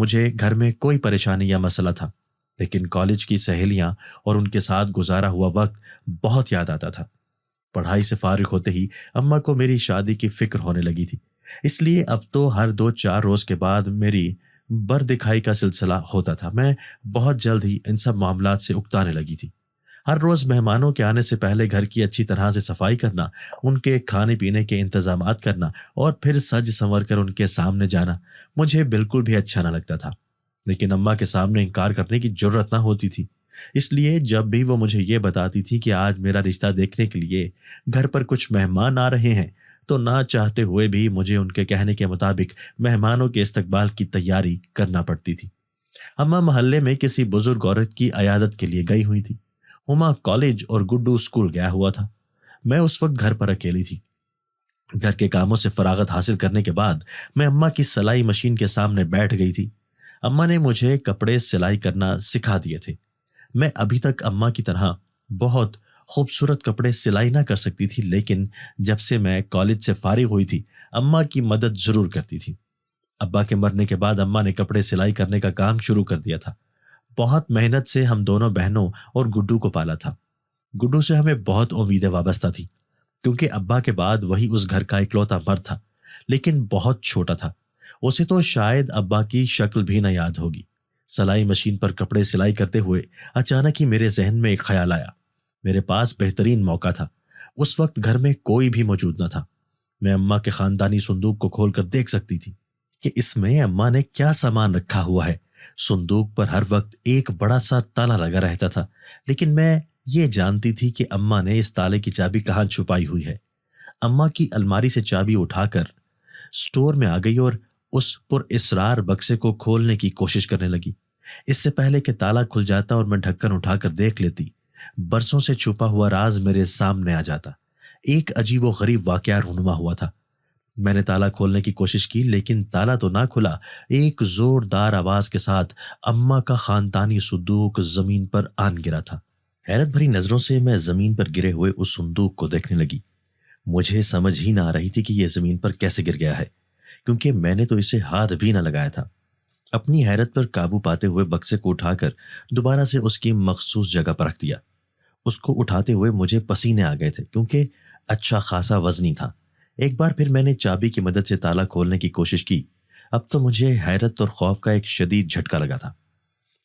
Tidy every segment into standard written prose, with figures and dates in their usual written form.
مجھے گھر میں کوئی پریشانی یا مسئلہ تھا، لیکن کالج کی سہیلیاں اور ان کے ساتھ گزارا ہوا وقت بہت یاد آتا تھا۔ پڑھائی سے فارغ ہوتے ہی اماں کو میری شادی کی فکر ہونے لگی تھی، اس لیے اب تو ہر 2-4 روز کے بعد میری بر دکھائی کا سلسلہ ہوتا تھا۔ میں بہت جلد ہی ان سب معاملات سے اکتانے لگی تھی۔ ہر روز مہمانوں کے آنے سے پہلے گھر کی اچھی طرح سے صفائی کرنا، ان کے کھانے پینے کے انتظامات کرنا اور پھر سج سنور کر ان کے سامنے جانا مجھے بالکل بھی اچھا نہ لگتا تھا، لیکن اماں کے سامنے انکار کرنے کی جرت نہ ہوتی تھی۔ اس لیے جب بھی وہ مجھے یہ بتاتی تھی کہ آج میرا رشتہ دیکھنے کے لیے گھر پر کچھ مہمان آ رہے ہیں، تو نہ چاہتے ہوئے بھی مجھے ان کے کہنے کے مطابق مہمانوں کے استقبال کی تیاری کرنا پڑتی تھی۔ اماں محلے میں کسی بزرگ عورت کی عیادت کے لیے گئی ہوئی تھی۔ ہما کالج اور گڈو اسکول گیا ہوا تھا۔ میں اس وقت گھر پر اکیلی تھی۔ گھر کے کاموں سے فراغت حاصل کرنے کے بعد میں اماں کی سلائی مشین کے سامنے بیٹھ گئی تھی۔ اماں نے مجھے کپڑے سلائی کرنا سکھا دیے تھے۔ میں ابھی تک اماں کی طرح بہت خوبصورت کپڑے سلائی نہ کر سکتی تھی، لیکن جب سے میں کالج سے فارغ ہوئی تھی اماں کی مدد ضرور کرتی تھی۔ ابا کے مرنے کے بعد اماں نے کپڑے سلائی کرنے کا کام شروع کر دیا تھا۔ بہت محنت سے ہم دونوں بہنوں اور گڈو کو پالا تھا۔ گڈو سے ہمیں بہت امیدیں وابستہ تھی، کیونکہ ابا کے بعد وہی اس گھر کا اکلوتا مرد تھا، لیکن بہت چھوٹا تھا۔ اسے تو شاید ابا کی شکل بھی نہ یاد ہوگی۔ سلائی مشین پر کپڑے سلائی کرتے ہوئے اچانک ہی میرے ذہن میں ایک خیال آیا۔ میرے پاس بہترین موقع تھا۔ اس وقت گھر میں کوئی بھی موجود نہ تھا۔ میں اماں کے خاندانی صندوق کو کھول کر دیکھ سکتی تھی کہ اس میں اماں نے کیا سامان رکھا ہوا ہے۔ صندوق پر ہر وقت ایک بڑا سا تالا لگا رہتا تھا، لیکن میں یہ جانتی تھی کہ اماں نے اس تالے کی چابی کہاں چھپائی ہوئی ہے۔ اماں کی الماری سے چابی اٹھا کر سٹور میں آ گئی اور اس پر اسرار بکسے کو کھولنے کی کوشش کرنے لگی۔ اس سے پہلے کہ تالا کھل جاتا اور میں ڈھکن اٹھا کر دیکھ لیتی، برسوں سے چھپا ہوا راز میرے سامنے آ جاتا۔ ایک عجیب و غریب واقعہ رونما ہوا تھا۔ میں نے تالا کھولنے کی کوشش کی، لیکن تالا تو نہ کھلا۔ ایک زوردار آواز کے ساتھ اماں کا خاندانی صندوق زمین پر آن گرا تھا۔ حیرت بھری نظروں سے میں زمین پر گرے ہوئے اس صندوق کو دیکھنے لگی۔ مجھے سمجھ ہی نہ آ رہی تھی کہ یہ زمین پر کیسے گر گیا ہے، کیونکہ میں نے تو اسے ہاتھ بھی نہ لگایا تھا۔ اپنی حیرت پر قابو پاتے ہوئے بکسے کو اٹھا کر دوبارہ سے اس کی مخصوص جگہ پر رکھ دیا۔ اس کو اٹھاتے ہوئے مجھے پسینے آ گئے تھے، کیونکہ اچھا خاصا وزنی تھا۔ ایک بار پھر میں نے چابی کی مدد سے تالا کھولنے کی کوشش کی۔ اب تو مجھے حیرت اور خوف کا ایک شدید جھٹکا لگا تھا۔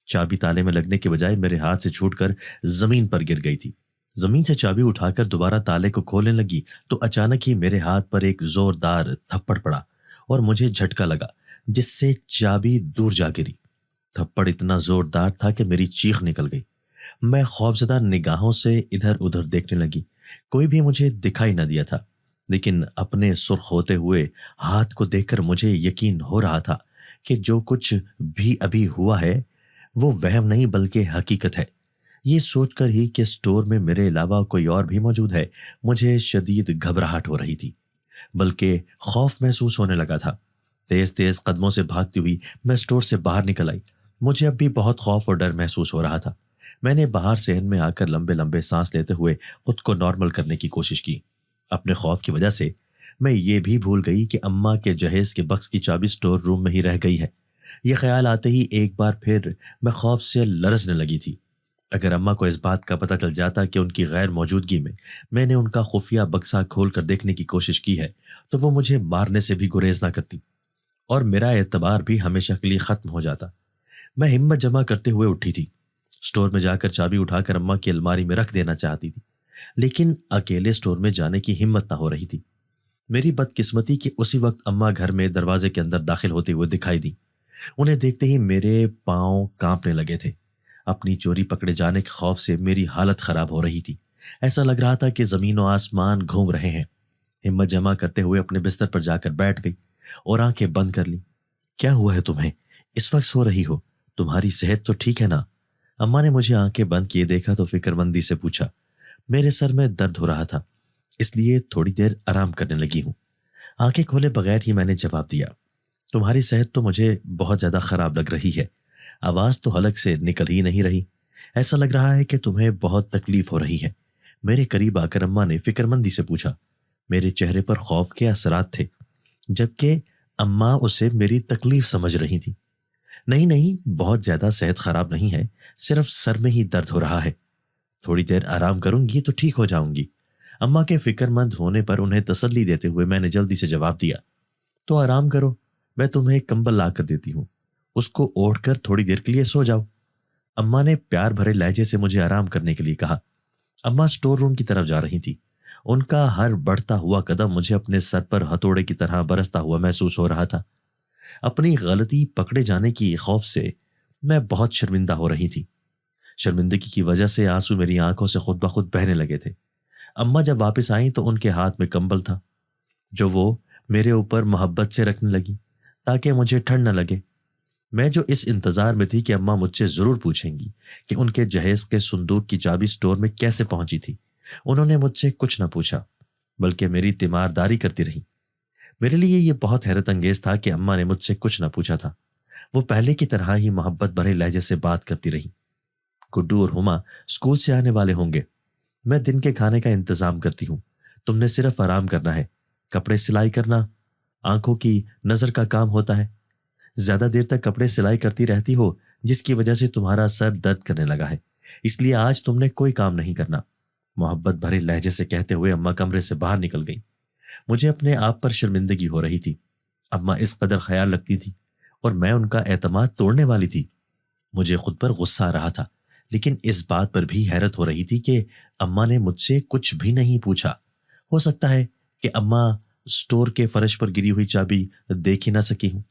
چابی تالے میں لگنے کے بجائے میرے ہاتھ سے چھوٹ کر زمین پر گر گئی تھی۔ زمین سے چابی اٹھا کر دوبارہ تالے کو کھولنے لگی تو اچانک ہی میرے ہاتھ پر ایک زوردار تھپڑ پڑا اور مجھے جھٹکا لگا، جس سے چابی دور جا گری۔ تھپڑ اتنا زوردار تھا کہ میری چیخ نکل گئی۔ میں خوفزدہ نگاہوں سے ادھر ادھر دیکھنے لگی۔ کوئی بھی مجھے دکھائی نہ دیا تھا، لیکن اپنے سرخ ہوتے ہوئے ہاتھ کو دیکھ کر مجھے یقین ہو رہا تھا کہ جو کچھ بھی ابھی ہوا ہے وہ وہم نہیں بلکہ حقیقت ہے۔ یہ سوچ کر ہی کہ سٹور میں میرے علاوہ کوئی اور بھی موجود ہے، مجھے شدید گھبراہٹ ہو رہی تھی، بلکہ خوف محسوس ہونے لگا تھا۔ تیز تیز قدموں سے بھاگتی ہوئی میں سٹور سے باہر نکل آئی۔ مجھے اب بھی بہت خوف اور ڈر محسوس ہو رہا تھا۔ میں نے باہر صحن میں آ کر لمبے لمبے سانس لیتے ہوئے خود کو نارمل کرنے کی کوشش کی۔ اپنے خوف کی وجہ سے میں یہ بھی بھول گئی کہ اماں کے جہیز کے بکس کی چابی سٹور روم میں ہی رہ گئی ہے۔ یہ خیال آتے ہی ایک بار پھر میں خوف سے لرزنے لگی تھی۔ اگر اماں کو اس بات کا پتہ چل جاتا کہ ان کی غیر موجودگی میں نے ان کا خفیہ بکسا کھول کر دیکھنے کی کوشش کی ہے، تو وہ مجھے مارنے سے بھی گریز نہ کرتی اور میرا اعتبار بھی ہمیشہ کے لیے ختم ہو جاتا۔ میں ہمت جمع کرتے ہوئے اٹھی تھی۔ سٹور میں جا کر چابی اٹھا کر اماں کی الماری میں رکھ دینا چاہتی تھی، لیکن اکیلے سٹور میں جانے کی ہمت نہ ہو رہی تھی۔ میری بدقسمتی کہ اسی وقت اماں گھر میں دروازے کے اندر داخل ہوتے ہوئے دکھائی دی۔ انہیں دیکھتے ہی میرے پاؤں کانپنے لگے تھے۔ اپنی چوری پکڑے جانے کے خوف سے میری حالت خراب ہو رہی تھی۔ ایسا لگ رہا تھا کہ زمین و آسمان گھوم رہے ہیں۔ ہمت جمع کرتے ہوئے اپنے بستر پر جا کر بیٹھ گئی اور آنکھیں بند کر لی۔ کیا ہوا ہے تمہیں؟ اس وقت سو رہی ہو؟ تمہاری صحت تو ٹھیک ہے نا؟ اماں نے مجھے آنکھیں بند کیے دیکھا تو فکر مندی سے پوچھا۔ میرے سر میں درد ہو رہا تھا، اس لیے تھوڑی دیر آرام کرنے لگی ہوں۔ آنکھیں کھولے بغیر ہی میں نے جواب دیا۔ تمہاری صحت تو مجھے بہت زیادہ خراب لگ رہی ہے۔ آواز تو حلق سے نکل ہی نہیں رہی۔ ایسا لگ رہا ہے کہ تمہیں بہت تکلیف ہو رہی ہے۔ میرے قریب آ کر اماں نے فکر مندی سے پوچھا۔ میرے چہرے پر خوف کے اثرات تھے، جبکہ اماں اسے میری تکلیف سمجھ رہی تھی۔ نہیں نہیں، بہت زیادہ صحت خراب نہیں ہے، صرف سر میں ہی درد ہو رہا ہے، تھوڑی دیر آرام کروں گی تو ٹھیک ہو جاؤں گی۔ اماں کے فکر مند ہونے پر انہیں تسلی دیتے ہوئے میں نے جلدی سے جواب دیا، تو آرام کرو، میں تمہیں ایک کمبل لا کر دیتی ہوں، اس کو اوڑھ کر تھوڑی دیر کے لیے سو جاؤ۔ اماں نے پیار بھرے لہجے سے مجھے آرام کرنے کے لیے کہا۔ اماں اسٹور روم کی طرف جا رہی تھی، ان کا ہر بڑھتا ہوا قدم مجھے اپنے سر پر ہتھوڑے کی طرح برستا ہوا محسوس ہو رہا تھا۔ اپنی غلطی پکڑے جانے کی خوف سے میں بہت شرمندہ ہو رہی تھی۔ شرمندگی کی وجہ سے آنسو میری آنکھوں سے خود بخود بہنے لگے تھے۔ اماں جب واپس آئیں تو ان کے ہاتھ میں کمبل تھا جو وہ میرے اوپر محبت سے رکھنے لگی تاکہ مجھے ٹھنڈ نہ لگے۔ میں جو اس انتظار میں تھی کہ اماں مجھ سے ضرور پوچھیں گی کہ ان کے جہیز کے صندوق کی چابی اسٹور میں کیسے پہنچی تھی، انہوں نے مجھ سے کچھ نہ پوچھا بلکہ میری تیمارداری کرتی رہی۔ میرے لیے یہ بہت حیرت انگیز تھا کہ اماں نے مجھ سے کچھ نہ پوچھا تھا، وہ پہلے کی طرح ہی محبت بھرے لہجے سے بات کرتی رہی۔ گڈو اور ہما اسکول سے آنے والے ہوں گے، میں دن کے کھانے کا انتظام کرتی ہوں، تم نے صرف آرام کرنا ہے، کپڑے سلائی کرنا آنکھوں کی نظر کا کام ہوتا ہے، زیادہ دیر تک کپڑے سلائی کرتی رہتی ہو جس کی وجہ سے تمہارا سر درد کرنے لگا ہے، اس لیے آج تم نے کوئی کام نہیں کرنا، محبت بھرے لہجے سے کہتے ہوئے اماں کمرے سے باہر نکل گئی۔ مجھے اپنے آپ پر شرمندگی ہو رہی تھی، اماں اس قدر خیال رکھتی تھی اور میں ان کا اعتماد توڑنے والی تھی۔ مجھے خود پر غصہ آ رہا تھا، لیکن اس بات پر بھی حیرت ہو رہی تھی کہ اماں نے مجھ سے کچھ بھی نہیں پوچھا۔ ہو سکتا ہے کہ اماں اسٹور کے فرش پر گری ہوئی چابی دیکھ ہی نہ سکی ہوں۔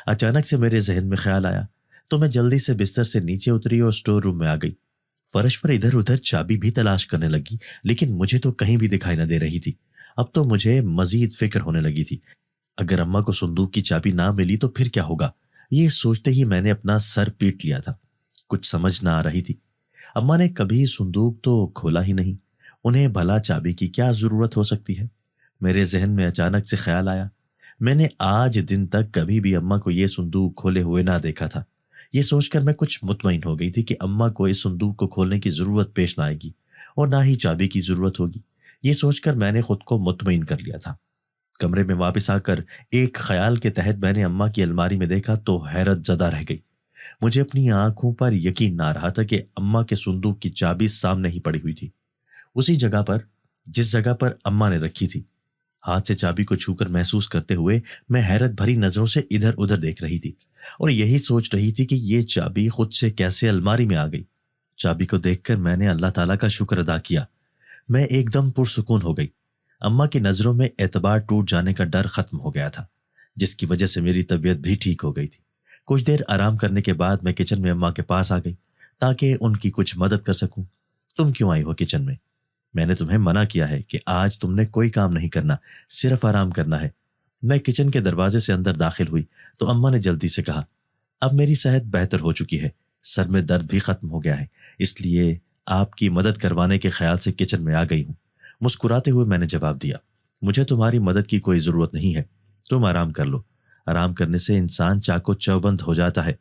اچانک سے میرے ذہن میں خیال آیا تو میں جلدی سے بستر سے نیچے اتری اور اسٹور روم میں آ گئی۔ فرش پر ادھر ادھر چابی بھی تلاش کرنے لگی لیکن مجھے تو کہیں بھی دکھائی نہ دے رہی تھی۔ اب تو مجھے مزید فکر ہونے لگی تھی، اگر اماں کو صندوق کی چابی نہ ملی تو پھر کیا ہوگا، یہ سوچتے ہی میں نے اپنا سر پیٹ لیا تھا۔ کچھ سمجھ نہ آ رہی تھی، اماں نے کبھی صندوق تو کھولا ہی نہیں، انہیں بھلا چابی کی کیا ضرورت ہو سکتی ہے؟ میرے ذہن میں اچانک سے خیال آیا، میں نے آج دن تک کبھی بھی اماں کو یہ صندوق کھولے ہوئے نہ دیکھا تھا۔ یہ سوچ کر میں کچھ مطمئن ہو گئی تھی کہ اماں کو اس صندوق کو کھولنے کی ضرورت پیش نہ آئے گی اور نہ ہی چابی کی ضرورت ہوگی۔ یہ سوچ کر میں نے خود کو مطمئن کر لیا تھا۔ کمرے میں واپس آ کر ایک خیال کے تحت میں نے اماں کی الماری میں دیکھا تو حیرت زدہ رہ گئی۔ مجھے اپنی آنکھوں پر یقین نہ آ رہا تھا کہ اماں کے صندوق کی چابی سامنے ہی پڑی ہوئی تھی، اسی جگہ پر جس جگہ پر اماں نے رکھی تھی۔ ہاتھ سے چابی کو چھو کر محسوس کرتے ہوئے میں حیرت بھری نظروں سے ادھر ادھر دیکھ رہی تھی اور یہی سوچ رہی تھی کہ یہ چابی خود سے کیسے الماری میں آ گئی۔ چابی کو دیکھ کر میں نے اللہ تعالیٰ کا شکر ادا کیا، میں ایک دم پرسکون ہو گئی۔ اماں کی نظروں میں اعتبار ٹوٹ جانے کا ڈر ختم ہو گیا تھا، جس کی وجہ سے میری طبیعت بھی ٹھیک ہو گئی تھی۔ کچھ دیر آرام کرنے کے بعد میں کچن میں اماں کے پاس آ گئی تاکہ ان کی کچھ مدد کر سکوں۔ تم کیوں آئی ہو کچن میں؟ میں نے تمہیں منع کیا ہے کہ آج تم نے کوئی کام نہیں کرنا، صرف آرام کرنا ہے۔ میں کچن کے دروازے سے اندر داخل ہوئی تو اماں نے جلدی سے کہا، اب میری صحت بہتر ہو چکی ہے، سر میں درد بھی ختم ہو گیا ہے، اس لیے آپ کی مدد کروانے کے خیال سے کچن میں آ گئی ہوں۔ مسکراتے ہوئے میں نے جواب دیا، مجھے تمہاری مدد کی کوئی ضرورت نہیں ہے، تم آرام کر لو، آرام کرنے سے انسان چاق و چوبند ہو جاتا ہے۔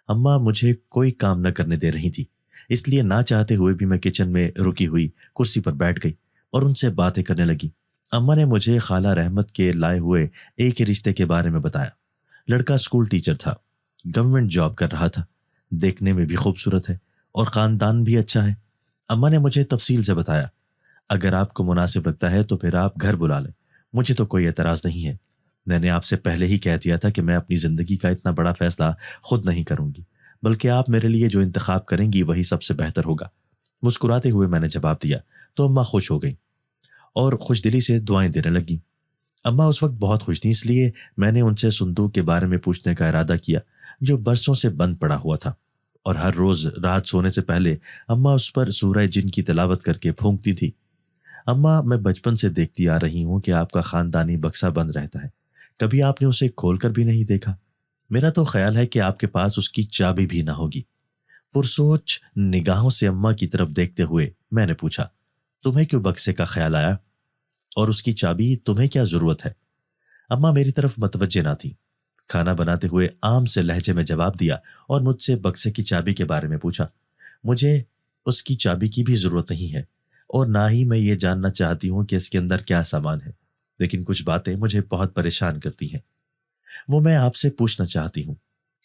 اماں مجھے کوئی کام نہ کرنے دے رہی تھی، اس لیے نہ چاہتے ہوئے بھی میں کچن میں رکی ہوئی کرسی پر بیٹھ گئی اور ان سے باتیں کرنے لگی۔ اماں نے مجھے خالہ رحمت کے لائے ہوئے ایک رشتے کے بارے میں بتایا۔ لڑکا اسکول ٹیچر تھا، گورنمنٹ جاب کر رہا تھا، دیکھنے میں بھی خوبصورت ہے اور خاندان بھی اچھا ہے۔ اماں نے مجھے تفصیل سے بتایا، اگر آپ کو مناسب لگتا ہے تو پھر آپ گھر بلا لیں، مجھے تو کوئی اعتراض نہیں ہے۔ میں نے آپ سے پہلے ہی کہہ دیا تھا کہ میں اپنی زندگی کا اتنا بڑا فیصلہ خود نہیں کروں گی، بلکہ آپ میرے لیے جو انتخاب کریں گی وہی سب سے بہتر ہوگا۔ مسکراتے ہوئے میں نے جواب دیا تو اماں خوش ہو گئیں اور خوش دلی سے دعائیں دینے لگیں۔ اماں اس وقت بہت خوش تھیں، اس لیے میں نے ان سے صندوق کے بارے میں پوچھنے کا ارادہ کیا جو برسوں سے بند پڑا ہوا تھا، اور ہر روز رات سونے سے پہلے اماں اس پر سورہ جن کی تلاوت کر کے پھونکتی تھی۔ اماں، میں بچپن سے دیکھتی آ رہی ہوں کہ آپ کا خاندانی بکسا بند رہتا ہے، کبھی آپ نے اسے کھول کر بھی نہیں دیکھا؟ میرا تو خیال ہے کہ آپ کے پاس اس کی چابی بھی نہ ہوگی۔ پرسوچ نگاہوں سے اماں کی طرف دیکھتے ہوئے میں نے پوچھا، تمہیں کیوں بکسے کا خیال آیا اور اس کی چابی تمہیں کیا ضرورت ہے؟ اماں میری طرف متوجہ نہ تھی۔ کھانا بناتے ہوئے عام سے لہجے میں جواب دیا اور مجھ سے بکسے کی چابی کے بارے میں پوچھا۔ مجھے اس کی چابی کی بھی ضرورت نہیں ہے اور نہ ہی میں یہ جاننا چاہتی ہوں کہ اس کے اندر کیا سامان ہے، لیکن کچھ باتیں مجھے بہت پریشان کرتی ہیں، وہ میں آپ سے پوچھنا چاہتی ہوں۔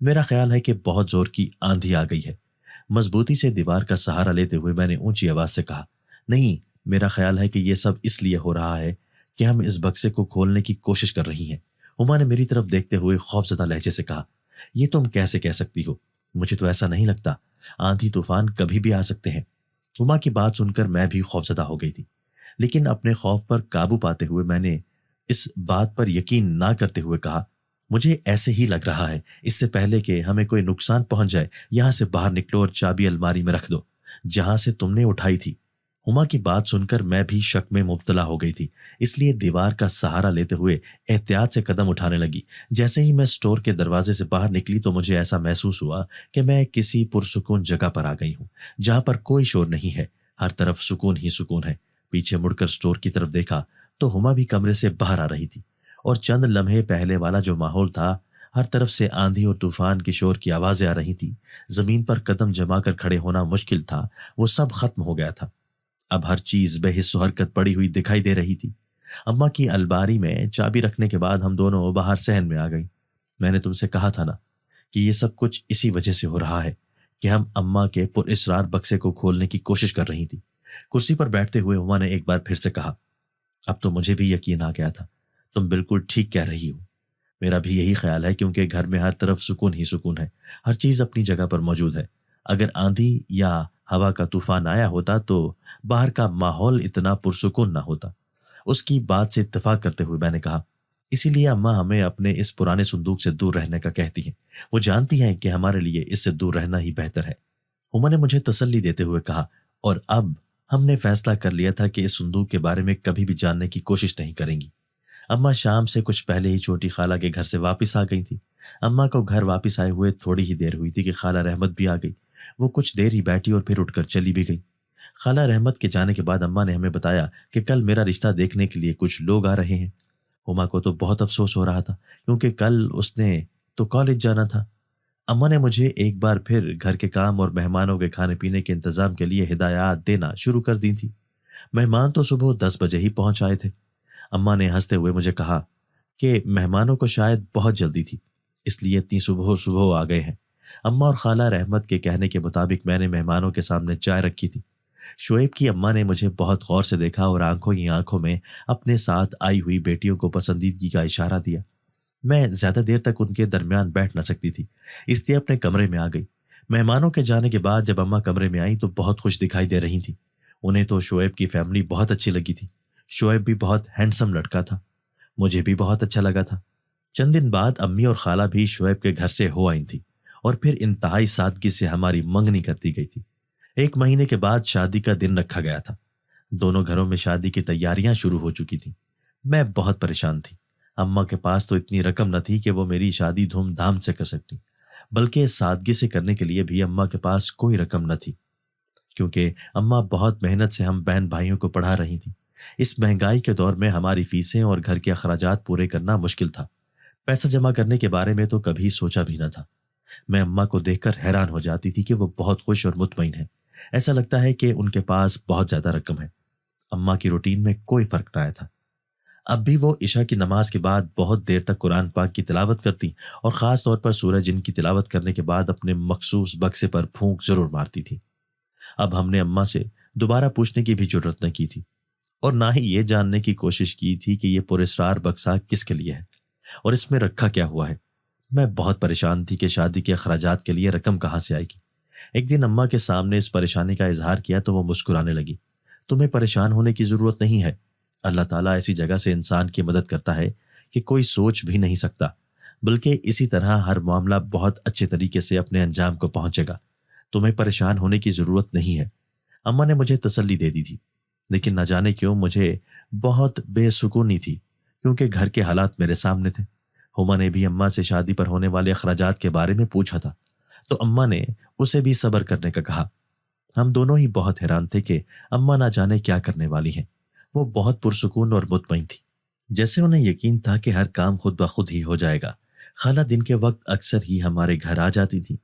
میرا خیال ہے کہ بہت زور کی آندھی آ گئی ہے۔ مضبوطی سے دیوار کا سہارا لیتے ہوئے میں نے اونچی آواز سے کہا، نہیں، میرا خیال ہے کہ یہ سب اس لیے ہو رہا ہے کہ ہم اس بکسے کو کھولنے کی کوشش کر رہی ہیں۔ ہما نے میری طرف دیکھتے ہوئے خوفزدہ لہجے سے کہا، یہ تم کیسے کہہ سکتی ہو؟ مجھے تو ایسا نہیں لگتا، آندھی طوفان کبھی بھی آ سکتے ہیں۔ ہما کی بات سن کر میں بھی خوفزدہ ہو گئی تھی، لیکن اپنے خوف پر قابو پاتے ہوئے میں نے اس بات پر یقین نہ کرتے ہوئے کہا، مجھے ایسے ہی لگ رہا ہے، اس سے پہلے کہ ہمیں کوئی نقصان پہنچ جائے یہاں سے باہر نکلو اور چابی الماری میں رکھ دو جہاں سے تم نے اٹھائی تھی۔ ہما کی بات سن کر میں بھی شک میں مبتلا ہو گئی تھی، اس لیے دیوار کا سہارا لیتے ہوئے احتیاط سے قدم اٹھانے لگی۔ جیسے ہی میں اسٹور کے دروازے سے باہر نکلی تو مجھے ایسا محسوس ہوا کہ میں کسی پرسکون جگہ پر آ گئی ہوں جہاں پر کوئی شور نہیں ہے، ہر طرف سکون ہی سکون ہے۔ پیچھے مڑ کر اسٹور کی طرف دیکھا تو ہما بھی کمرے سے باہر آ رہی تھی، اور چند لمحے پہلے والا جو ماحول تھا، ہر طرف سے آندھی اور طوفان کی شور کی آوازیں آ رہی تھی، زمین پر قدم جما کر کھڑے ہونا مشکل تھا، وہ سب ختم ہو گیا تھا۔ اب ہر چیز بے حس و حرکت پڑی ہوئی دکھائی دے رہی تھی۔ اماں کی الماری میں چابی رکھنے کے بعد ہم دونوں باہر صحن میں آ گئی۔ میں نے تم سے کہا تھا نا کہ یہ سب کچھ اسی وجہ سے ہو رہا ہے کہ ہم اماں کے پر اسرار بکسے کو کھولنے کی کوشش کر رہی تھی۔ کرسی پر بیٹھتے ہوئے ہما نے ایک بار پھر سے کہا، اب تو مجھے بھی یقین آ گیا تھا، تم بالکل ٹھیک کہہ رہی ہو۔ میرا بھی یہی خیال ہے، کیونکہ گھر میں ہر طرف سکون ہی سکون ہے، ہر چیز اپنی جگہ پر موجود ہے۔ اگر آندھی یا ہوا کا طوفان آیا ہوتا تو باہر کا ماحول اتنا پرسکون نہ ہوتا۔ اس کی بات سے اتفاق کرتے ہوئے میں نے کہا، اسی لیے اماں ہمیں اپنے اس پرانے صندوق سے دور رہنے کا کہتی ہیں، وہ جانتی ہیں کہ ہمارے لیے اس سے دور رہنا ہی بہتر ہے۔ ہما نے مجھے تسلی دیتے ہوئے کہا، اور اب ہم نے فیصلہ کر لیا تھا کہ اس صندوق کے بارے میں کبھی بھی جاننے کی کوشش نہیں کریں گی۔ اماں شام سے کچھ پہلے ہی چھوٹی خالہ کے گھر سے واپس آ گئی تھی۔ اماں کو گھر واپس آئے ہوئے تھوڑی ہی دیر ہوئی تھی کہ خالہ رحمت بھی آ گئی۔ وہ کچھ دیر ہی بیٹھی اور پھر اٹھ کر چلی بھی گئی۔ خالہ رحمت کے جانے کے بعد اماں نے ہمیں بتایا کہ کل میرا رشتہ دیکھنے کے لیے کچھ لوگ آ رہے ہیں۔ ہما کو تو بہت افسوس ہو رہا تھا، کیونکہ کل اس نے تو کالج جانا تھا۔ اماں نے مجھے ایک بار پھر گھر کے کام اور مہمانوں کے کھانے پینے کے انتظام کے لیے ہدایات دینا شروع کر دی تھی۔ مہمان تو صبح 10 بجے ہی پہنچ آئے تھے۔ اماں نے ہنستے ہوئے مجھے کہا کہ مہمانوں کو شاید بہت جلدی تھی، اس لیے اتنی صبح آ گئے ہیں۔ اماں اور خالہ رحمت کے کہنے کے مطابق میں نے مہمانوں کے سامنے چائے رکھی تھی۔ شعیب کی اماں نے مجھے بہت غور سے دیکھا اور آنکھوں ہی آنکھوں میں اپنے ساتھ آئی ہوئی بیٹیوں کو پسندیدگی کا اشارہ دیا۔ میں زیادہ دیر تک ان کے درمیان بیٹھ نہ سکتی تھی، اس لیے اپنے کمرے میں آ گئی۔ مہمانوں کے جانے کے بعد جب اماں کمرے میں آئیں تو بہت خوش دکھائی دے رہی تھیں۔ انہیں تو شعیب کی فیملی بہت اچھی لگی تھی۔ شعیب بھی بہت ہینڈسم لڑکا تھا، مجھے بھی بہت اچھا لگا تھا۔ چند دن بعد امی اور خالہ بھی شعیب کے گھر سے ہو آئی تھیں، اور پھر انتہائی سادگی سے ہماری منگنی کرتی گئی تھی۔ 1 مہینے کے بعد شادی کا دن رکھا گیا تھا۔ دونوں گھروں میں شادی کی تیاریاں شروع ہو چکی تھیں۔ میں بہت پریشان تھی۔ اماں کے پاس تو اتنی رقم نہ تھی کہ وہ میری شادی دھوم دھام سے کر سکتی، بلکہ سادگی سے کرنے کے لیے بھی اماں کے پاس کوئی رقم نہ تھی، کیونکہ اماں بہت محنت سے ہم بہن بھائیوں کو پڑھا رہی تھیں۔ اس مہنگائی کے دور میں ہماری فیسیں اور گھر کے اخراجات پورے کرنا مشکل تھا۔ پیسہ جمع کرنے کے بارے میں تو کبھی سوچا بھی نہ تھا۔ میں اماں کو دیکھ کر حیران ہو جاتی تھی کہ وہ بہت خوش اور مطمئن ہیں، ایسا لگتا ہے کہ ان کے پاس بہت زیادہ رقم ہے۔ اماں کی روٹین میں کوئی فرق نہ آیا تھا۔ اب بھی وہ عشاء کی نماز کے بعد بہت دیر تک قرآن پاک کی تلاوت کرتی، اور خاص طور پر سورہ جن کی تلاوت کرنے کے بعد اپنے مخصوص بکسے پر پھونک ضرور مارتی تھی۔ اب ہم نے اماں سے دوبارہ پوچھنے کی بھی جرت نہ کی تھی، اور نہ ہی یہ جاننے کی کوشش کی تھی کہ یہ پراسرار بکسا کس کے لیے ہے اور اس میں رکھا کیا ہوا ہے۔ میں بہت پریشان تھی کہ شادی کے اخراجات کے لیے رقم کہاں سے آئے گی۔ ایک دن اماں کے سامنے اس پریشانی کا اظہار کیا تو وہ مسکرانے لگی۔ تمہیں پریشان ہونے کی ضرورت نہیں ہے، اللہ تعالیٰ ایسی جگہ سے انسان کی مدد کرتا ہے کہ کوئی سوچ بھی نہیں سکتا، بلکہ اسی طرح ہر معاملہ بہت اچھے طریقے سے اپنے انجام کو پہنچے گا۔ تمہیں پریشان ہونے کی ضرورت نہیں ہے۔ اماں نے مجھے تسلی دے دی تھی، لیکن نہ جانے کیوں مجھے بہت بے سکونی تھی، کیونکہ گھر کے حالات میرے سامنے تھے۔ ہما نے بھی اماں سے شادی پر ہونے والے اخراجات کے بارے میں پوچھا تھا، تو اماں نے اسے بھی صبر کرنے کا کہا۔ ہم دونوں ہی بہت حیران تھے کہ اماں نہ جانے کیا کرنے والی ہیں۔ وہ بہت پرسکون اور مطمئن تھی، جیسے انہیں یقین تھا کہ ہر کام خود بخود ہی ہو جائے گا۔ خالہ دن کے وقت اکثر ہی ہمارے گھر آ جاتی تھی۔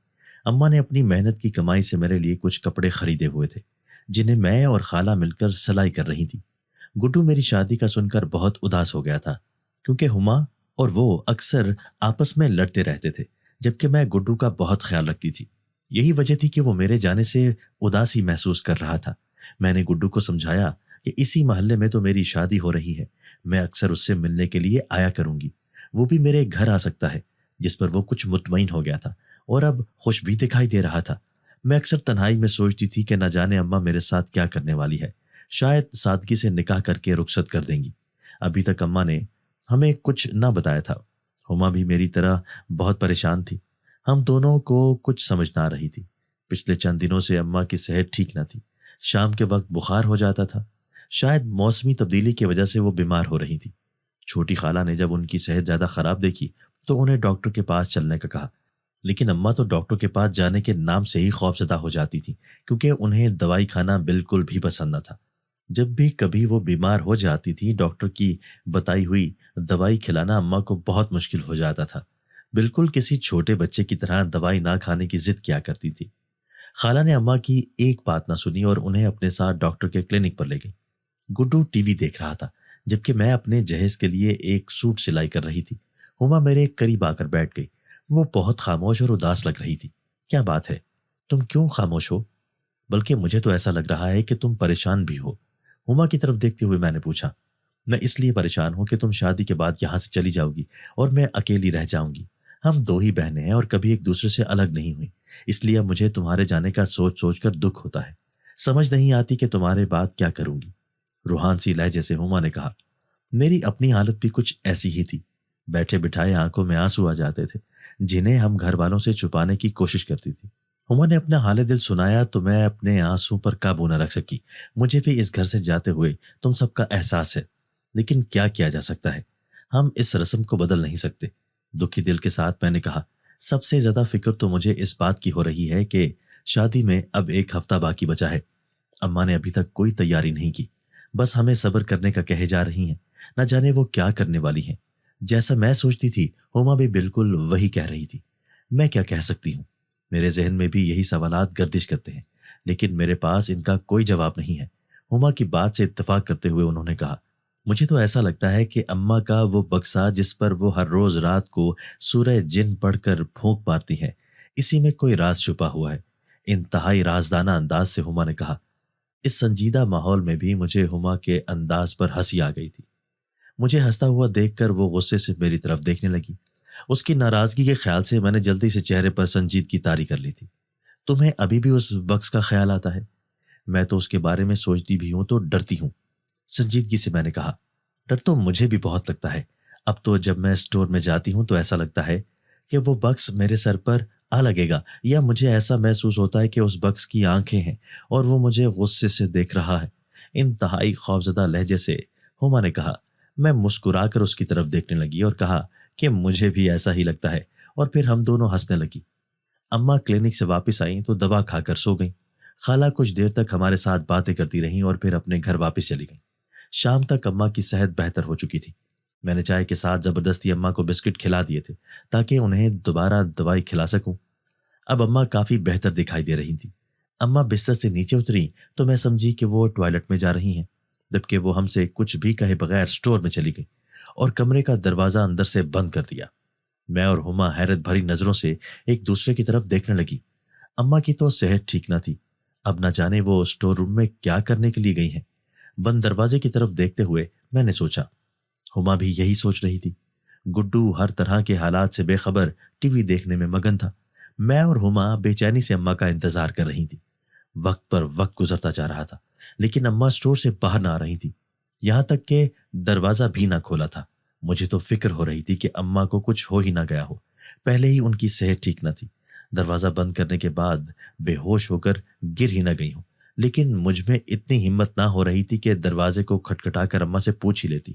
اماں نے اپنی محنت کی کمائی سے میرے لیے کچھ کپڑے خریدے ہوئے تھے، جنہیں میں اور خالہ مل کر سلائی کر رہی تھی۔ گڈو میری شادی کا سن کر بہت اداس ہو گیا تھا، کیونکہ ہما اور وہ اکثر آپس میں لڑتے رہتے تھے، جبکہ میں گڈو کا بہت خیال رکھتی تھی۔ یہی وجہ تھی کہ وہ میرے جانے سے اداسی محسوس کر رہا تھا۔ میں نے گڈو کو سمجھایا کہ اسی محلے میں تو میری شادی ہو رہی ہے، میں اکثر اس سے ملنے کے لیے آیا کروں گی، وہ بھی میرے گھر آ سکتا ہے، جس پر وہ کچھ مطمئن ہو گیا تھا اور اب خوش بھی دکھائی دے رہا تھا۔ میں اکثر تنہائی میں سوچتی تھی کہ نہ جانے اماں میرے ساتھ کیا کرنے والی ہے، شاید سادگی سے نکاح کر کے رخصت کر دیں گی۔ ابھی تک اماں نے ہمیں کچھ نہ بتایا تھا۔ ہما بھی میری طرح بہت پریشان تھی، ہم دونوں کو کچھ سمجھ نہ آ رہی تھی۔ پچھلے چند دنوں سے اماں کی صحت ٹھیک نہ تھی، شام کے وقت بخار ہو جاتا تھا، شاید موسمی تبدیلی کی وجہ سے وہ بیمار ہو رہی تھی۔ چھوٹی خالہ نے جب ان کی صحت زیادہ خراب دیکھی تو انہیں ڈاکٹر کے پاس چلنے کا کہا، لیکن اماں تو ڈاکٹر کے پاس جانے کے نام سے ہی خوفزدہ ہو جاتی تھی، کیونکہ انہیں دوائی کھانا بالکل بھی پسند نہ تھا۔ جب بھی کبھی وہ بیمار ہو جاتی تھی، ڈاکٹر کی بتائی ہوئی دوائی کھلانا اماں کو بہت مشکل ہو جاتا تھا، بالکل کسی چھوٹے بچے کی طرح دوائی نہ کھانے کی ضد کیا کرتی تھی۔ خالہ نے اماں کی ایک بات نہ سنی اور انہیں اپنے ساتھ ڈاکٹر کے کلینک پر لے گئی۔ گڈو ٹی وی دیکھ رہا تھا، جبکہ میں اپنے جہیز کے لیے ایک سوٹ سلائی کر رہی تھی۔ ہما میرے قریب آ کر بیٹھ گئی، وہ بہت خاموش اور اداس لگ رہی تھی۔ کیا بات ہے؟ تم کیوں خاموش ہو؟ بلکہ مجھے تو ایسا لگ رہا ہے کہ تم پریشان بھی ہو۔ ہما کی طرف دیکھتے ہوئے میں نے پوچھا، میں اس لیے پریشان ہوں کہ تم شادی کے بعد یہاں سے چلی جاؤ گی اور میں اکیلی رہ جاؤں گی۔ ہم دو ہی بہنیں ہیں اور کبھی ایک دوسرے سے الگ نہیں ہوئی، اس لیے اب مجھے تمہارے جانے کا سوچ سوچ کر دکھ ہوتا ہے۔ سمجھ نہیں آتی کہ تمہارے بعد کیا کروں گی۔ روحان سی لہجے سے ہما نے کہا۔ میری اپنی حالت بھی کچھ ایسی ہی تھی، بیٹھے بٹھائے آنکھوں میں آنسو آ جاتے تھے، جنہیں ہم گھر والوں سے چھپانے کی کوشش کرتی تھی۔ ہما نے اپنا حال دل سنایا تو میں اپنے آنسو پر قابو نہ رکھ سکی۔ مجھے بھی اس گھر سے جاتے ہوئے تم سب کا احساس ہے، لیکن کیا کیا جا سکتا ہے، ہم اس رسم کو بدل نہیں سکتے۔ دکھی دل کے ساتھ میں نے کہا، سب سے زیادہ فکر تو مجھے اس بات کی ہو رہی ہے کہ شادی میں اب ایک ہفتہ باقی بچا ہے۔ اماں نے ابھی تک کوئی تیاری نہیں کی، بس ہمیں صبر کرنے کا کہے جا رہی ہیں، نہ جانے وہ کیا کرنے والی ہیں۔ جیسا میں سوچتی تھی ہما بھی بالکل وہی کہہ رہی تھی۔ میں کیا کہہ سکتی ہوں؟ میرے ذہن میں بھی یہی سوالات گردش کرتے ہیں، لیکن میرے پاس ان کا کوئی جواب نہیں ہے۔ ہما کی بات سے اتفاق کرتے ہوئے انہوں نے کہا، مجھے تو ایسا لگتا ہے کہ اماں کا وہ بکسا جس پر وہ ہر روز رات کو سورہ جن پڑھ کر پھونک مارتی ہیں، اسی میں کوئی راز چھپا ہوا ہے۔ انتہائی رازدانہ انداز سے ہما نے کہا۔ اس سنجیدہ ماحول میں بھی مجھے ہما کے انداز پر ہنسی آ گئی تھی۔ مجھے ہنستا ہوا دیکھ کر وہ غصے سے میری طرف دیکھنے لگی۔ اس کی ناراضگی کے خیال سے میں نے جلدی سے چہرے پر سنجیدگی طاری کر لی تھی۔ تمہیں ابھی بھی اس بکس کا خیال آتا ہے؟ میں تو اس کے بارے میں سوچتی بھی ہوں تو ڈرتی ہوں، سنجیدگی سے میں نے کہا۔ ڈر تو مجھے بھی بہت لگتا ہے، اب تو جب میں اسٹور میں جاتی ہوں تو ایسا لگتا ہے کہ وہ بکس میرے سر پر آ لگے گا، یا مجھے ایسا محسوس ہوتا ہے کہ اس بکس کی آنکھیں ہیں اور وہ مجھے غصے سے دیکھ رہا ہے۔ انتہائی خوفزدہ لہجے سے ہما نے کہا۔ میں مسکرا کر اس کی طرف دیکھنے لگی اور کہا کہ مجھے بھی ایسا ہی لگتا ہے، اور پھر ہم دونوں ہنسنے لگی۔ اماں کلینک سے واپس آئیں تو دوا کھا کر سو گئیں۔ خالہ کچھ دیر تک ہمارے ساتھ باتیں کرتی رہیں اور پھر اپنے گھر واپس چلی گئیں۔ شام تک اماں کی صحت بہتر ہو چکی تھی۔ میں نے چائے کے ساتھ زبردستی اماں کو بسکٹ کھلا دیے تھے تاکہ انہیں دوبارہ دوائی کھلا سکوں۔ اب اماں کافی بہتر دکھائی دے رہی تھی۔ اماں بستر سے نیچے اتری تو میں سمجھی کہ وہ ٹوائلٹ میں جا رہی ہیں، جبکہ وہ ہم سے کچھ بھی کہے بغیر اسٹور میں چلی گئی اور کمرے کا دروازہ اندر سے بند کر دیا۔ میں اور ہما حیرت بھری نظروں سے ایک دوسرے کی طرف دیکھنے لگی۔ اماں کی تو صحت ٹھیک نہ تھی، اب نہ جانے وہ اسٹور روم میں کیا کرنے کے لیے گئی ہیں۔ بند دروازے کی طرف دیکھتے ہوئے میں نے سوچا، ہما بھی یہی سوچ رہی تھی۔ گڈو ہر طرح کے حالات سے بے خبر ٹی وی دیکھنے میں مگن تھا۔ میں اور ہما بے چینی سے اماں کا انتظار کر رہی تھی۔ وقت پر وقت گزرتا جا رہا تھا، لیکن اماں اسٹور سے باہر نہ آ رہی تھی، یہاں تک کہ دروازہ بھی نہ کھولا تھا۔ مجھے تو فکر ہو رہی تھی کہ اماں کو کچھ ہو ہی نہ گیا ہو، پہلے ہی ان کی صحت ٹھیک نہ تھی، دروازہ بند کرنے کے بعد بے ہوش ہو کر گر ہی نہ گئی ہوں۔ لیکن مجھ میں اتنی ہمت نہ ہو رہی تھی کہ دروازے کو کھٹکھٹا کر اماں سے پوچھ ہی لیتی۔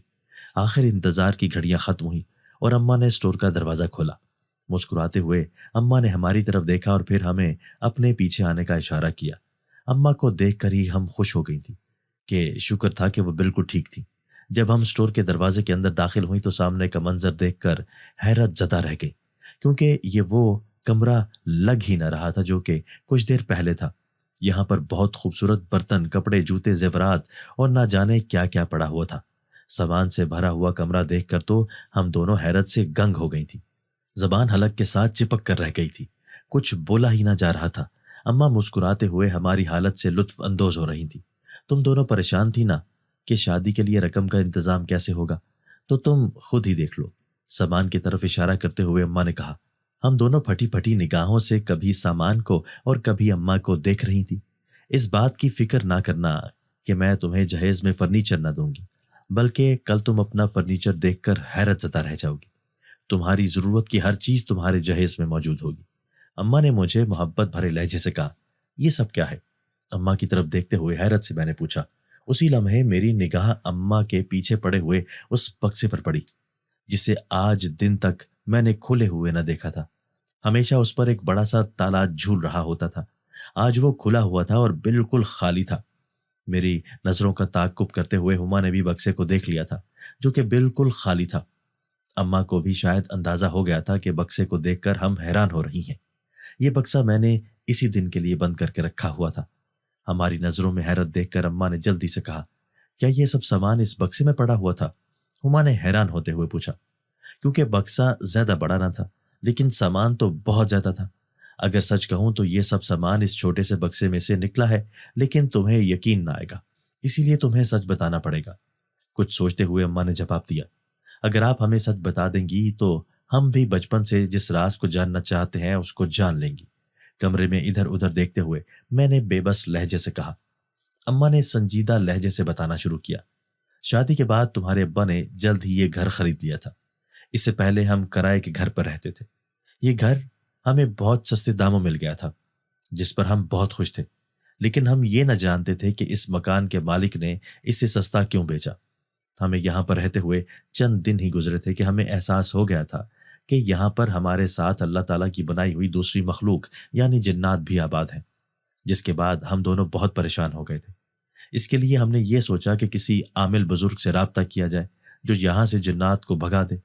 آخر انتظار کی گھڑیاں ختم ہوئی اور اماں نے اسٹور کا دروازہ کھولا۔ مسکراتے ہوئے اماں نے ہماری طرف دیکھا اور پھر ہمیں اپنے پیچھے آنے کا اشارہ کیا۔ اماں کو دیکھ کر ہی ہم خوش ہو گئی تھی کہ شکر تھا کہ وہ بالکل ٹھیک تھی۔ جب ہم اسٹور کے دروازے کے اندر داخل ہوئی تو سامنے کا منظر دیکھ کر حیرت زدہ رہ گئی، کیونکہ یہ وہ کمرہ لگ ہی نہ رہا تھا جو کہ کچھ دیر پہلے تھا۔ یہاں پر بہت خوبصورت برتن، کپڑے، جوتے، زیورات اور نہ جانے کیا کیا پڑا ہوا تھا۔ سامان سے بھرا ہوا کمرہ دیکھ کر تو ہم دونوں حیرت سے گنگ ہو گئی تھی۔ زبان حلق کے ساتھ چپک کر رہ گئی تھی، کچھ بولا ہی نہ جا رہا تھا۔ اماں مسکراتے ہوئے ہماری حالت سے لطف اندوز ہو رہی تھی۔ تم دونوں پریشان تھی نا کہ شادی کے لیے رقم کا انتظام کیسے ہوگا، تو تم خود ہی دیکھ لو، سامان کی طرف اشارہ کرتے ہوئے اماں نے کہا۔ ہم دونوں پھٹی پھٹی نگاہوں سے کبھی سامان کو اور کبھی اماں کو دیکھ رہی تھی۔ اس بات کی فکر نہ کرنا کہ میں تمہیں جہیز میں فرنیچر نہ دوں گی، بلکہ کل تم اپنا فرنیچر دیکھ کر حیرت زدہ رہ جاؤ گی۔ تمہاری ضرورت کی ہر چیز تمہارے جہیز میں موجود ہوگی۔ اماں نے مجھے محبت بھرے لہجے سے کہا۔ یہ سب کیا ہے؟ اماں کی طرف دیکھتے ہوئے حیرت سے میں نے پوچھا۔ اسی لمحے میری نگاہ اماں کے پیچھے پڑے ہوئے اس بکسے پر پڑی جسے آج دن تک میں نے کھلے ہوئے نہ دیکھا تھا۔ ہمیشہ اس پر ایک بڑا سا تالا جھول رہا ہوتا تھا، آج وہ کھلا ہوا تھا اور بالکل خالی تھا۔ میری نظروں کا تعاقب کرتے ہوئے ہما نے بھی بکسے کو دیکھ لیا تھا جو کہ بالکل خالی تھا۔ اماں کو بھی شاید اندازہ ہو گیا تھا کہ بکسے کو دیکھ کر ہم حیران ہو رہی ہیں۔ یہ بکسہ میں نے اسی دن کے لیے بند کر کے رکھا ہوا تھا۔ ہماری نظروں میں حیرت دیکھ کر اماں نے جلدی سے کہا، کیا یہ سب سامان اس بکسے میں پڑا ہوا تھا؟ ہما نے حیران ہوتے ہوئے پوچھا۔ کیونکہ بکسہ زیادہ بڑا نہ تھا لیکن سامان تو بہت زیادہ تھا۔ اگر سچ کہوں تو یہ سب سامان اس چھوٹے سے بکسے میں سے نکلا ہے، لیکن تمہیں یقین نہ آئے گا، اسی لیے تمہیں سچ بتانا پڑے گا۔ کچھ سوچتے ہوئے اماں نے جواب دیا، اگر آپ ہمیں سچ بتا دیں گی تو ہم بھی بچپن سے جس راز کو جاننا چاہتے ہیں اس کو جان لیں گی۔ کمرے میں ادھر ادھر دیکھتے ہوئے میں نے بے بس لہجے سے کہا۔ اماں نے سنجیدہ لہجے سے بتانا شروع کیا، شادی کے بعد تمہارے ابا نے جلد ہی یہ گھر خرید لیا تھا۔ اس سے پہلے ہم کرائے کے گھر پر رہتے تھے۔ یہ گھر ہمیں بہت سستے داموں مل گیا تھا جس پر ہم بہت خوش تھے، لیکن ہم یہ نہ جانتے تھے کہ اس مکان کے مالک نے اسے سستا کیوں بیچا۔ ہمیں یہاں پر رہتے ہوئے چند دن ہی گزرے تھے کہ ہمیں احساس ہو گیا تھا کہ یہاں پر ہمارے ساتھ اللہ تعالیٰ کی بنائی ہوئی دوسری مخلوق یعنی جنات بھی آباد ہیں، جس کے بعد ہم دونوں بہت پریشان ہو گئے تھے۔ اس کے لیے ہم نے یہ سوچا کہ کسی عامل بزرگ سے رابطہ کیا جائے جو یہاں سے جنات کو بھگا دے۔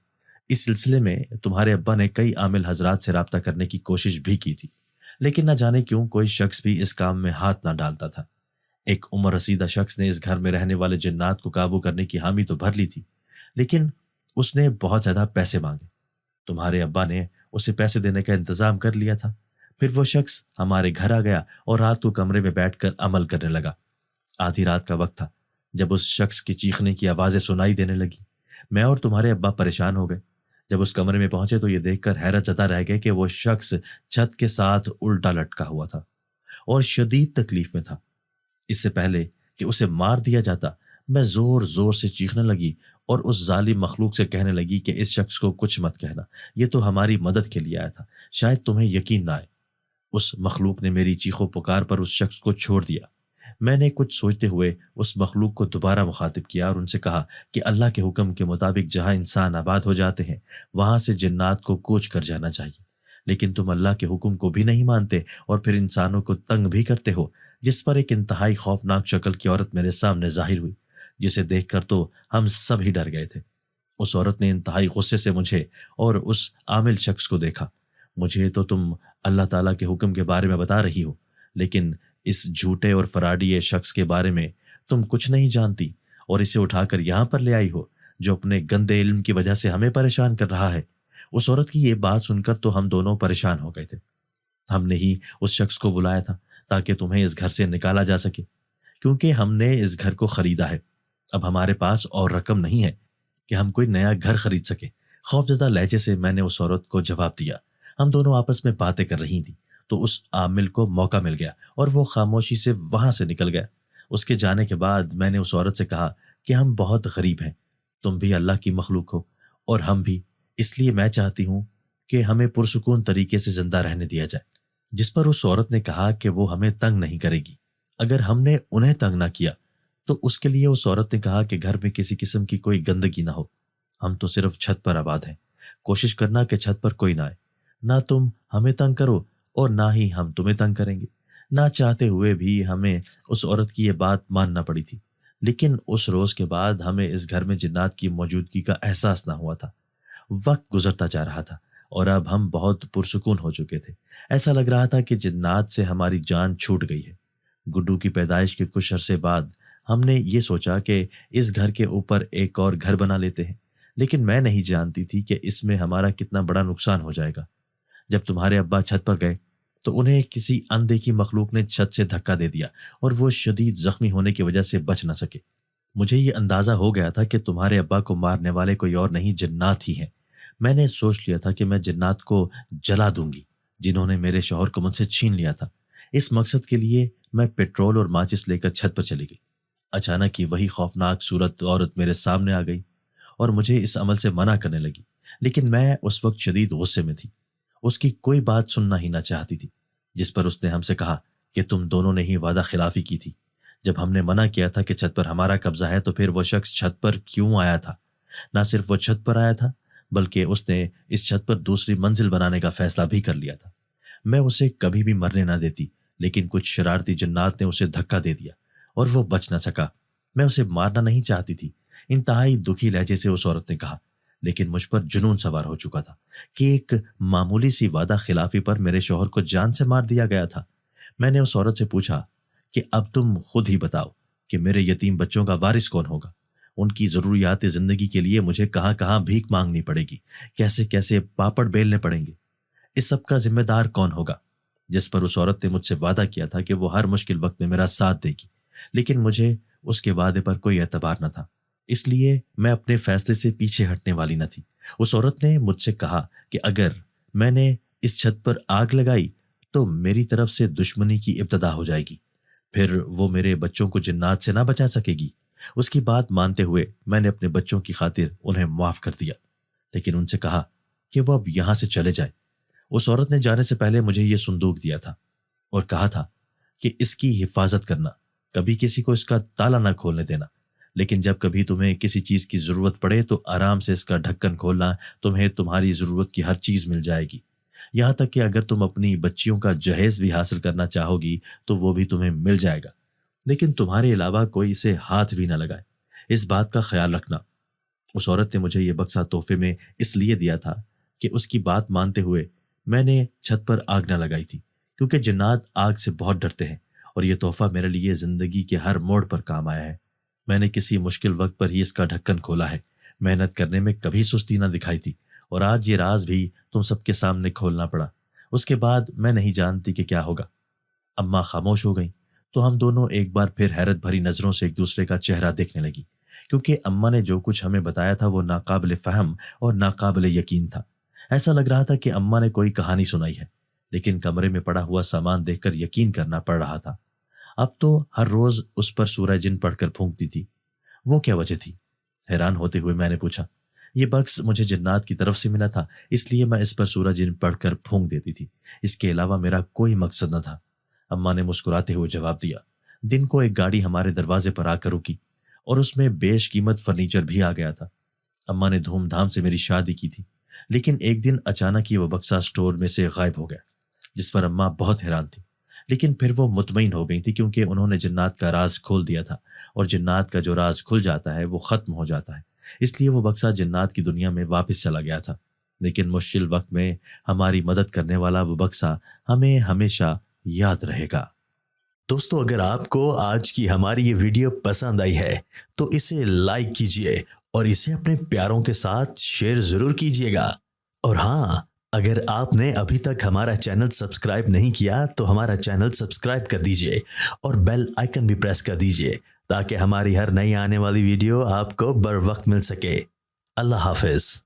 اس سلسلے میں تمہارے ابا نے کئی عامل حضرات سے رابطہ کرنے کی کوشش بھی کی تھی، لیکن نہ جانے کیوں کوئی شخص بھی اس کام میں ہاتھ نہ ڈالتا تھا۔ ایک عمر رسیدہ شخص نے اس گھر میں رہنے والے جنات کو قابو کرنے کی حامی تو بھر لی تھی، لیکن اس نے بہت زیادہ پیسے مانگے۔ تمہارے ابا نے اسے پیسے دینے کا انتظام کر لیا تھا۔ پھر وہ شخص ہمارے گھر آ گیا اور رات کو کمرے میں بیٹھ کر عمل کرنے لگا۔ آدھی رات کا وقت تھا جب اس شخص کی چیخنے کی آوازیں سنائی دینے لگی۔ میں اور تمہارے ابا پریشان ہو گئے۔ جب اس کمرے میں پہنچے تو یہ دیکھ کر حیرت زدہ رہ گئے کہ وہ شخص چھت کے ساتھ الٹا لٹکا ہوا تھا اور شدید تکلیف میں تھا۔ اس سے پہلے کہ اسے مار دیا جاتا، میں زور زور سے چیخنے لگی اور اس ظالم مخلوق سے کہنے لگی کہ اس شخص کو کچھ مت کہنا، یہ تو ہماری مدد کے لیے آیا تھا، شاید تمہیں یقین نہ آئے۔ اس مخلوق نے میری چیخو پکار پر اس شخص کو چھوڑ دیا۔ میں نے کچھ سوچتے ہوئے اس مخلوق کو دوبارہ مخاطب کیا اور ان سے کہا کہ اللہ کے حکم کے مطابق جہاں انسان آباد ہو جاتے ہیں وہاں سے جنات کو کوچ کر جانا چاہیے، لیکن تم اللہ کے حکم کو بھی نہیں مانتے اور پھر انسانوں کو تنگ بھی کرتے ہو۔ جس پر ایک انتہائی خوفناک شکل کی عورت میرے سامنے ظاہر ہوئی، جسے دیکھ کر تو ہم سب ہی ڈر گئے تھے۔ اس عورت نے انتہائی غصے سے مجھے اور اس عامل شخص کو دیکھا۔ مجھے تو تم اللہ تعالیٰ کے حکم کے بارے میں بتا رہی ہو، لیکن اس جھوٹے اور فراڈی شخص کے بارے میں تم کچھ نہیں جانتی اور اسے اٹھا کر یہاں پر لے آئی ہو جو اپنے گندے علم کی وجہ سے ہمیں پریشان کر رہا ہے۔ اس عورت کی یہ بات سن کر تو ہم دونوں پریشان ہو گئے تھے۔ ہم نے ہی اس شخص کو بلایا تھا تاکہ تمہیں اس گھر سے نکالا جا سکے، کیونکہ ہم نے اس گھر کو خریدا ہے۔ اب ہمارے پاس اور رقم نہیں ہے کہ ہم کوئی نیا گھر خرید سکے۔ خوفزدہ لہجے سے میں نے اس عورت کو جواب دیا۔ ہم دونوں آپس میں باتیں کر رہی تھیں تو اس عامل کو موقع مل گیا اور وہ خاموشی سے وہاں سے نکل گیا۔ اس کے جانے کے بعد میں نے اس عورت سے کہا کہ ہم بہت غریب ہیں، تم بھی اللہ کی مخلوق ہو اور ہم بھی، اس لیے میں چاہتی ہوں کہ ہمیں پرسکون طریقے سے زندہ رہنے دیا جائے۔ جس پر اس عورت نے کہا کہ وہ ہمیں تنگ نہیں کرے گی اگر ہم نے انہیں تنگ نہ کیا۔ تو اس کے لیے اس عورت نے کہا کہ گھر میں کسی قسم کی کوئی گندگی نہ ہو، ہم تو صرف چھت پر آباد ہیں، کوشش کرنا کہ چھت پر کوئی نہ آئے، نہ تم ہمیں تنگ کرو اور نہ ہی ہم تمہیں تنگ کریں گے۔ نہ چاہتے ہوئے بھی ہمیں اس عورت کی یہ بات ماننا پڑی تھی، لیکن اس روز کے بعد ہمیں اس گھر میں جنات کی موجودگی کا احساس نہ ہوا تھا۔ وقت گزرتا جا رہا تھا اور اب ہم بہت پرسکون ہو چکے تھے۔ ایسا لگ رہا تھا کہ جنات سے ہماری جان چھوٹ گئی ہے۔ گڈو کی پیدائش کے کچھ عرصے بعد ہم نے یہ سوچا کہ اس گھر کے اوپر ایک اور گھر بنا لیتے ہیں لیکن میں نہیں جانتی تھی کہ اس میں ہمارا کتنا بڑا نقصان ہو جائے گا۔ جب تمہارے ابا چھت پر گئے تو انہیں کسی اندیکھی مخلوق نے چھت سے دھکا دے دیا اور وہ شدید زخمی ہونے کی وجہ سے بچ نہ سکے۔ مجھے یہ اندازہ ہو گیا تھا کہ تمہارے ابا کو مارنے والے کوئی اور نہیں، جنات ہی ہیں۔ میں نے سوچ لیا تھا کہ میں جنات کو جلا دوں گی جنہوں نے میرے شوہر کو مجھ سے چھین لیا تھا۔ اس مقصد کے لیے میں پیٹرول اور ماچس لے کر چھت پر چلی گئی۔ اچانک ہی وہی خوفناک صورت عورت میرے سامنے آ گئی اور مجھے اس عمل سے منع کرنے لگی، لیکن میں اس وقت شدید غصے میں تھی۔ اس کی کوئی بات سننا ہی نہ چاہتی تھی، جس پر اس نے ہم سے کہا کہ تم دونوں نے ہی وعدہ خلافی کی تھی۔ جب ہم نے منع کیا تھا کہ چھت پر ہمارا قبضہ ہے تو پھر وہ شخص چھت پر کیوں آیا تھا؟ نہ صرف وہ چھت پر آیا تھا بلکہ اس نے اس چھت پر دوسری منزل بنانے کا فیصلہ بھی کر لیا تھا۔ میں اسے کبھی بھی مرنے نہ دیتی، لیکن کچھ شرارتی جنات نے اسے دھکا دے دیا اور وہ بچ نہ سکا۔ میں اسے مارنا نہیں چاہتی تھی، انتہائی دکھی لہجے سے اس عورت نے کہا، لیکن مجھ پر جنون سوار ہو چکا تھا کہ ایک معمولی سی وعدہ خلافی پر میرے شوہر کو جان سے مار دیا گیا تھا۔ میں نے اس عورت سے پوچھا کہ اب تم خود ہی بتاؤ کہ میرے یتیم بچوں کا وارث کون ہوگا؟ ان کی ضروریات زندگی کے لیے مجھے کہاں کہاں بھیک مانگنی پڑے گی، کیسے کیسے پاپڑ بیلنے پڑیں گے، اس سب کا ذمہ دار کون ہوگا؟ جس پر اس عورت نے مجھ سے وعدہ کیا تھا کہ وہ ہر مشکل وقت میں میرا ساتھ دے گی، لیکن مجھے اس کے وعدے پر کوئی اعتبار نہ تھا، اس لیے میں اپنے فیصلے سے پیچھے ہٹنے والی نہ تھی۔ اس عورت نے مجھ سے کہا کہ اگر میں نے اس چھت پر آگ لگائی تو میری طرف سے دشمنی کی ابتدا ہو جائے گی، پھر وہ میرے بچوں کو جنات سے نہ بچا سکے گی۔ اس کی بات مانتے ہوئے میں نے اپنے بچوں کی خاطر انہیں معاف کر دیا، لیکن ان سے کہا کہ وہ اب یہاں سے چلے جائے۔ اس عورت نے جانے سے پہلے مجھے یہ صندوق دیا تھا اور کہا تھا کہ اس کی حفاظت کرنا، کبھی کسی کو اس کا تالا نہ کھولنے دینا، لیکن جب کبھی تمہیں کسی چیز کی ضرورت پڑے تو آرام سے اس کا ڈھکن کھولنا، تمہیں تمہاری ضرورت کی ہر چیز مل جائے گی، یہاں تک کہ اگر تم اپنی بچیوں کا جہیز بھی حاصل کرنا چاہو گی تو وہ بھی تمہیں مل جائے گا، لیکن تمہارے علاوہ کوئی اسے ہاتھ بھی نہ لگائے، اس بات کا خیال رکھنا۔ اس عورت نے مجھے یہ بکسا تحفے میں اس لیے دیا تھا کہ اس کی بات مانتے ہوئے میں نے چھت پر آگ نہ لگائی تھی، کیونکہ جنات آگ سے بہت ڈرتے ہیں، اور یہ تحفہ میرے لیے زندگی کے ہر موڑ پر کام آیا ہے۔ میں نے کسی مشکل وقت پر ہی اس کا ڈھکن کھولا ہے، محنت کرنے میں کبھی سستی نہ دکھائی تھی، اور آج یہ راز بھی تم سب کے سامنے کھولنا پڑا۔ اس کے بعد میں نہیں جانتی کہ کیا ہوگا۔ اماں خاموش ہو گئیں تو ہم دونوں ایک بار پھر حیرت بھری نظروں سے ایک دوسرے کا چہرہ دیکھنے لگی، کیونکہ اماں نے جو کچھ ہمیں بتایا تھا وہ ناقابل فہم اور ناقابل یقین تھا۔ ایسا لگ رہا تھا کہ اماں نے کوئی کہانی سنائی ہے، لیکن کمرے میں پڑا ہوا سامان دیکھ کر یقین کرنا پڑ رہا تھا۔ اب تو ہر روز اس پر سورہ جن پڑھ کر پھونکتی تھی، وہ کیا وجہ تھی؟ حیران ہوتے ہوئے میں نے پوچھا۔ یہ بکس مجھے جنات کی طرف سے ملا تھا، اس لیے میں اس پر سورہ جن پڑھ کر پھونک دیتی تھی، اس کے علاوہ میرا کوئی مقصد نہ تھا۔ اماں نے مسکراتے ہوئے جواب دیا۔ دن کو ایک گاڑی ہمارے دروازے پر آ کر رکی اور اس میں بیش قیمت فرنیچر بھی آ گیا تھا۔ اماں نے دھوم دھام سے میری شادی کی تھی، لیکن ایک دن اچانک ہی وہ بکسا سٹور میں سے غائب ہو گیا، جس پر اماں بہت حیران تھی، لیکن پھر وہ مطمئن ہو گئی تھی کیونکہ انہوں نے جنات کا راز کھول دیا تھا، اور جنات کا جو راز کھل جاتا ہے وہ ختم ہو جاتا ہے، اس لیے وہ بکسا جنات کی دنیا میں واپس چلا گیا تھا۔ لیکن مشکل وقت میں ہماری مدد کرنے والا وہ بکسا ہمیں ہمیشہ یاد رہے گا۔ دوستو، اگر آپ کو آج کی ہماری یہ ویڈیو پسند آئی ہے تو اسے لائک کیجئے اور اسے اپنے پیاروں کے ساتھ شیئر ضرور کیجئے گا، اور ہاں، اگر آپ نے ابھی تک ہمارا چینل سبسکرائب نہیں کیا تو ہمارا چینل سبسکرائب کر دیجئے اور بیل آئیکن بھی پریس کر دیجئے تاکہ ہماری ہر نئی آنے والی ویڈیو آپ کو بر وقت مل سکے۔ اللہ حافظ۔